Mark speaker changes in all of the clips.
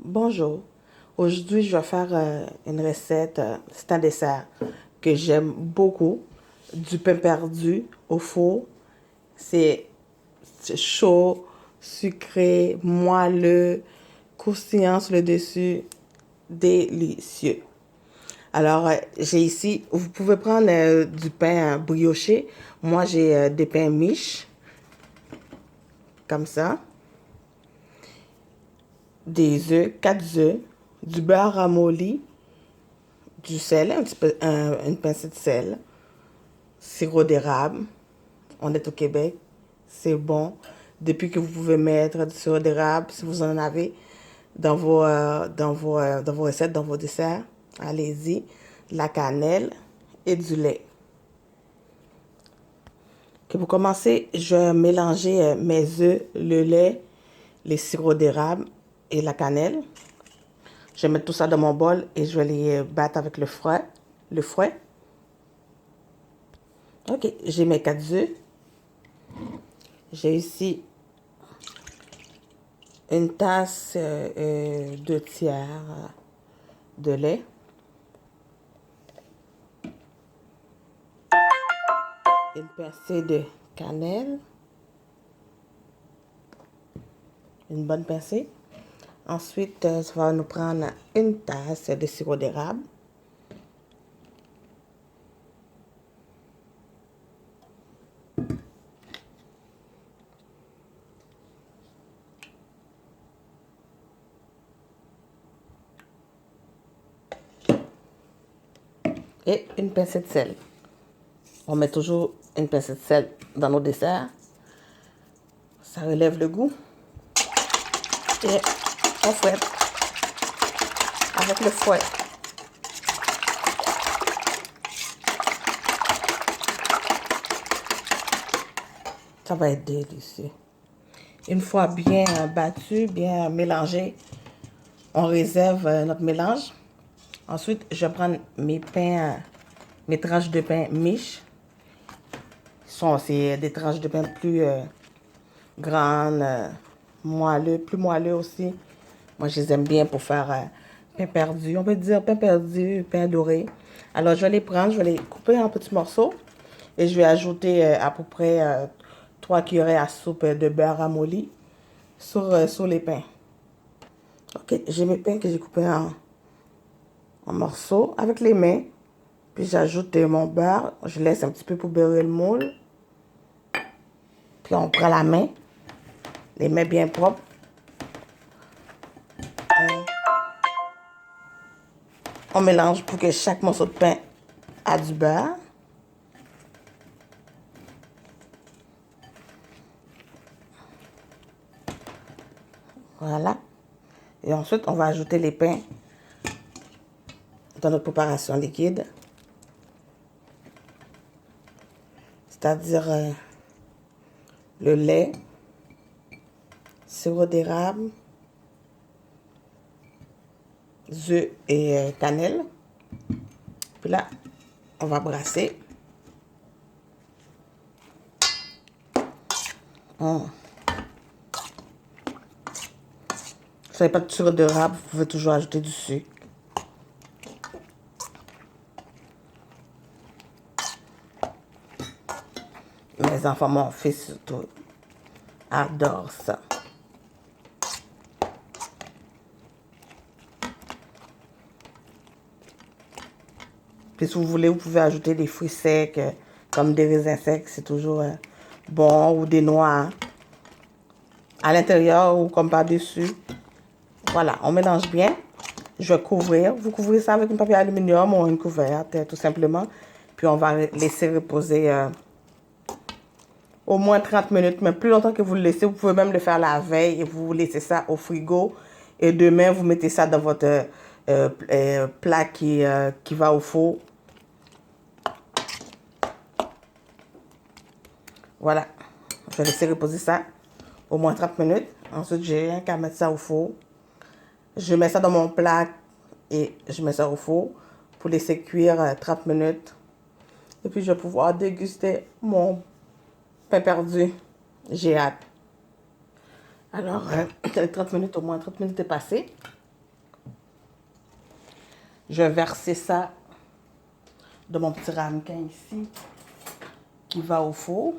Speaker 1: Bonjour. Aujourd'hui, je vais faire une recette. C'est un dessert que j'aime beaucoup. Du pain perdu au four. C'est chaud, sucré, moelleux, croustillant sur le dessus. Délicieux. Alors, j'ai ici, vous pouvez prendre du pain brioché. Moi, j'ai des pains miches, comme ça. Des œufs, 4 œufs, du beurre ramolli, du sel, un petit peu, une pincée de sel, sirop d'érable. On est au Québec, c'est bon. Depuis que vous pouvez mettre du sirop d'érable, si vous en avez, dans vos recettes, dans vos desserts, allez-y. De la cannelle et du lait. Okay, pour commencer, je vais mélanger mes œufs, le lait, les sirops d'érable et la cannelle. Je vais mettre tout ça dans mon bol et je vais les battre avec le fouet. Ok, j'ai mes 4 œufs. J'ai ici une tasse 2 tiers de lait. Une pincée de cannelle. Une bonne pincée. Ensuite, ça va nous prendre une tasse de sirop d'érable. Et une pincée de sel. On met toujours une pincée de sel dans nos desserts. Ça relève le goût. Et on fouette avec le fouet. Ça va être délicieux. Une fois bien battu, bien mélangé, on réserve notre mélange. Ensuite, je vais prendre mes pains, mes tranches de pain miches. C'est des tranches de pain plus grandes, moelleux, plus moelleux aussi. Moi, je les aime bien pour faire pain perdu. On peut dire pain perdu, pain doré. Alors, je vais les prendre, je vais les couper en petits morceaux et je vais ajouter à peu près 3 cuillerées à soupe de beurre ramolli sur les pains. Ok, j'ai mes pains que j'ai coupés en morceaux avec les mains. Puis j'ajoute mon beurre. Je laisse un petit peu pour beurrer le moule. Puis on prend la main, les mains bien propres. On mélange pour que chaque morceau de pain a du beurre. Voilà. Et ensuite, on va ajouter les pains dans notre préparation liquide. C'est-à-dire le lait, sirop d'érable, œufs et cannelle. Puis là, on va brasser. Si vous n'avez pas de sirop d'érable, vous pouvez toujours ajouter du sucre. Mes enfants, mon fils surtout, adore ça. Puis si vous voulez, vous pouvez ajouter des fruits secs, comme des raisins secs, c'est toujours bon, ou des noix à l'intérieur ou comme par-dessus. Voilà, on mélange bien. Je vais couvrir. Vous couvrez ça avec un papier aluminium ou une couverte, tout simplement. Puis on va laisser reposer au moins 30 minutes. Mais plus longtemps que vous le laissez, vous pouvez même le faire la veille et vous laissez ça au frigo. Et demain, vous mettez ça dans votre plat qui va au four. Voilà. Je vais laisser reposer ça au moins 30 minutes. Ensuite, j'ai rien qu'à mettre ça au four. Je mets ça dans mon plat et je mets ça au four pour laisser cuire 30 minutes. Et puis, je vais pouvoir déguster mon pain perdu. J'ai hâte. Alors, 30 minutes, au moins 30 minutes est passé. Je vais verser ça dans mon petit ramequin ici qui va au four.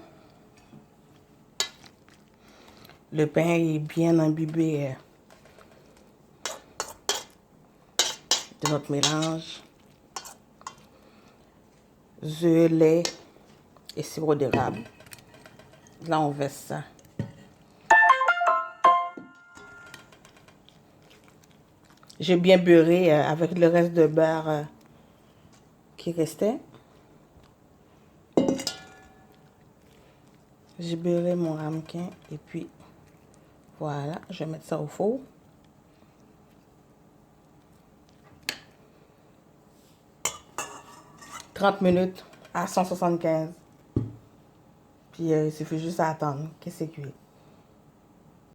Speaker 1: Le pain est bien imbibé de notre mélange. Œufs, lait et sirop d'érable. Là, on verse ça. J'ai bien beurré avec le reste de beurre qui restait. J'ai beurré mon ramequin et puis voilà, je vais mettre ça au four. « 30 minutes à 175. Puis il suffit juste à attendre que c'est cuit.